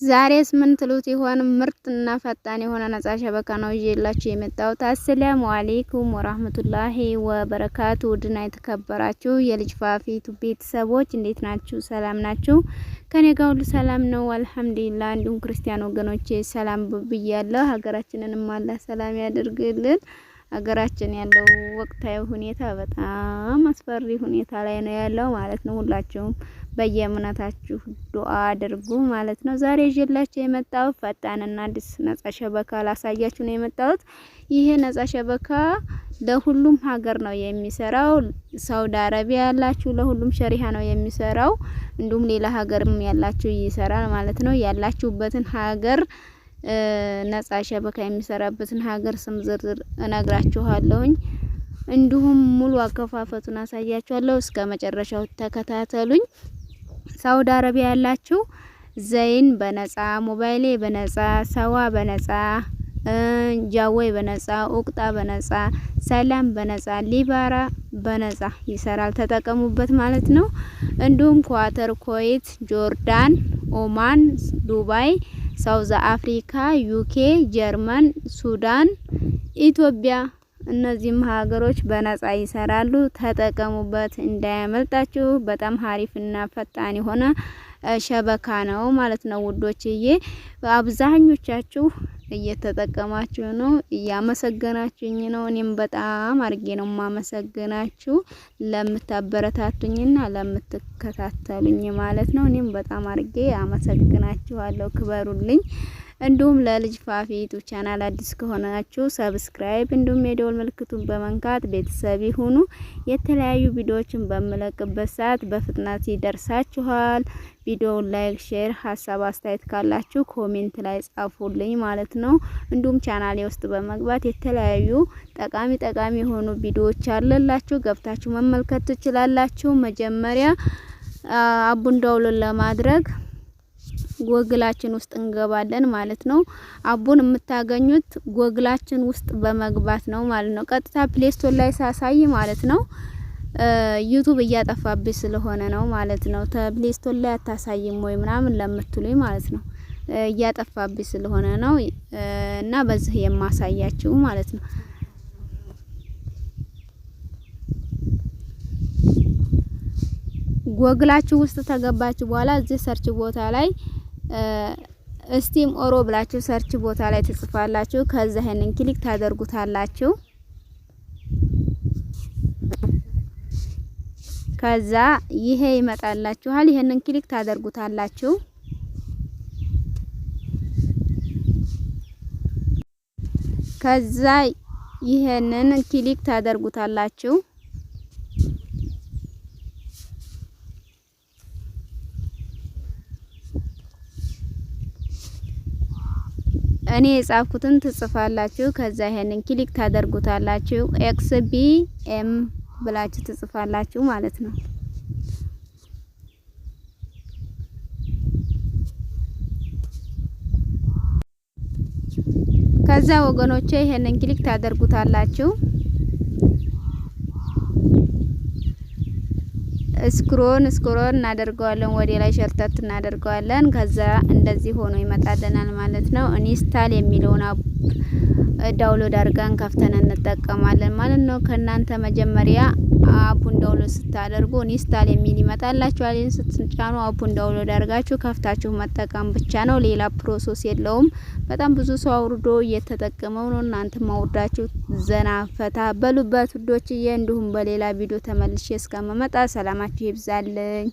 ዛሬስ ምን ትሉት ይሆን? ምርጥና ፈጣን የሆነ ነጻ ሸበካ ነው ይዤላችሁ የመጣሁት። አሰላሙ አለይኩም ወራህመቱላሂ ወበረካቱ። ውድና የተከበራችሁ የልጅ ፋፊቱ ቤተሰቦች እንዴት ናችሁ? ሰላም ናችሁ? ከኔ ጋር ሁሉ ሰላም ነው አልሐምዱሊላህ። እንዲሁም ክርስቲያን ወገኖቼ ሰላም ብያለሁ። ሀገራችንንም አላህ ሰላም ያድርግልን። ሀገራችን ያለው ወቅታዊ ሁኔታ በጣም አስፈሪ ሁኔታ ላይ ነው ያለው ማለት ነው። ሁላችሁም በየእምነታችሁ ዱአ አድርጉ ማለት ነው። ዛሬ ይዤላችሁ የመጣሁት ፈጣንና አዲስ ነጻ ሸበካ ላሳያችሁ ነው የመጣሁት። ይሄ ነጻ ሸበካ ለሁሉም ሀገር ነው የሚሰራው። ሳውዲ አረቢያ ያላችሁ ለሁሉም ሸሪሃ ነው የሚሰራው። እንዲሁም ሌላ ሀገርም ያላችሁ ይሰራል ማለት ነው። ያላችሁበትን ሀገር ነጻ ሸበካ የሚሰራበትን ሀገር ስም ዝርዝር እነግራችኋለሁኝ። እንዲሁም ሙሉ አከፋፈቱን አሳያችኋለሁ። እስከ መጨረሻው ተከታተሉኝ። ሳውዲ አረቢያ ያላችሁ ዘይን በነጻ፣ ሞባይሌ በነጻ፣ ሰዋ በነጻ፣ ጃዌ በነጻ፣ ኡቅጣ በነጻ፣ ሰላም በነጻ፣ ሊባራ በነጻ ይሰራል። ተጠቀሙበት ማለት ነው። እንዲሁም ኳተር፣ ኩዌት፣ ጆርዳን፣ ኦማን፣ ዱባይ፣ ሳውዝ አፍሪካ፣ ዩኬ፣ ጀርመን፣ ሱዳን፣ ኢትዮጵያ እነዚህም ሀገሮች በነጻ ይሰራሉ። ተጠቀሙበት እንዳያመልጣችሁ። በጣም ሀሪፍና ፈጣን የሆነ ሸበካ ነው ማለት ነው ውዶችዬ። አብዛኞቻችሁ እየተጠቀማችሁ ነው፣ እያመሰገናችሁኝ ነው። እኔም በጣም አርጌ ነው ማመሰግናችሁ ለምታበረታቱኝና ለምትከታተሉኝ ማለት ነው። እኔም በጣም አርጌ አመሰግናችኋለሁ። ክበሩልኝ። እንዲሁም ለልጅ ፋፊቱ ቻናል አዲስ ከሆናችሁ ሰብስክራይብ እንዲሁም የደወል ምልክቱን በመንካት ቤተሰብ ይሁኑ። የተለያዩ ቪዲዮዎችን በመለቅበት ሰዓት በፍጥነት ይደርሳችኋል። ቪዲዮውን ላይክ፣ ሼር፣ ሀሳብ አስተያየት ካላችሁ ኮሜንት ላይ ጻፉልኝ ማለት ነው። እንዲሁም ቻናሌ ውስጥ በመግባት የተለያዩ ጠቃሚ የሆኑ ቪዲዮዎች አለላችሁ ገብታችሁ መመልከት ትችላላችሁ። መጀመሪያ አቡን ዳውንሎድ ለማድረግ ጎግላችን ውስጥ እንገባለን ማለት ነው። አቡን የምታገኙት ጎግላችን ውስጥ በመግባት ነው ማለት ነው። ቀጥታ ፕሌይ ስቶር ላይ ሳሳይ ማለት ነው ዩቲዩብ እያጠፋብኝ ስለሆነ ነው ማለት ነው። ፕሌይ ስቶር ላይ አታሳይም ወይ ምናምን ለምትሉኝ ማለት ነው እያጠፋብኝ ስለሆነ ነው እና በዚህ የማሳያችሁ ማለት ነው። ጎግላችሁ ውስጥ ተገባችሁ በኋላ እዚህ ሰርች ቦታ ላይ ስቲም ኦሮ ብላችሁ ሰርች ቦታ ላይ ትጽፋላችሁ። ከዛ ይሄንን ክሊክ ታደርጉታላችሁ። ከዛ ይሄ ይመጣላችኋል። ይሄንን ክሊክ ታደርጉታላችሁ። ከዛ ይሄንን ክሊክ ታደርጉታላችሁ። እኔ የጻፍኩትን ትጽፋላችሁ። ከዛ ይሄንን ክሊክ ታደርጉታላችሁ። ኤክስቢኤም ብላችሁ ትጽፋላችሁ ማለት ነው። ከዛ ወገኖቼ ይሄንን ክሊክ ታደርጉታላችሁ። ስክሮል እናደርገዋለን፣ ወደ ላይ ሸርተት እናደርገዋለን። ከዛ እንደዚህ ሆኖ ይመጣልናል ማለት ነው። ኢንስታል የሚለውን አፕ ዳውንሎድ አድርገን ከፍተን እንጠቀማለን ማለት ነው። ከናንተ መጀመሪያ አፑን ዳውንሎድ ስታደርጉ ኢንስታል የሚል ይመጣላችኋል። ይሄን ስትጫኑ አፑን ዳውንሎድ አድርጋችሁ ከፍታችሁ መጠቀም ብቻ ነው። ሌላ ፕሮሰስ የለውም። በጣም ብዙ ሰው አውርዶ እየተጠቀመው ነው። እናንተም አውርዳችሁ ዘና ፈታ በሉበት ውዶችዬ። እንዲሁም በሌላ ቪዲዮ ተመልሼ እስከመመጣ ሰላማችሁ ይብዛልኝ።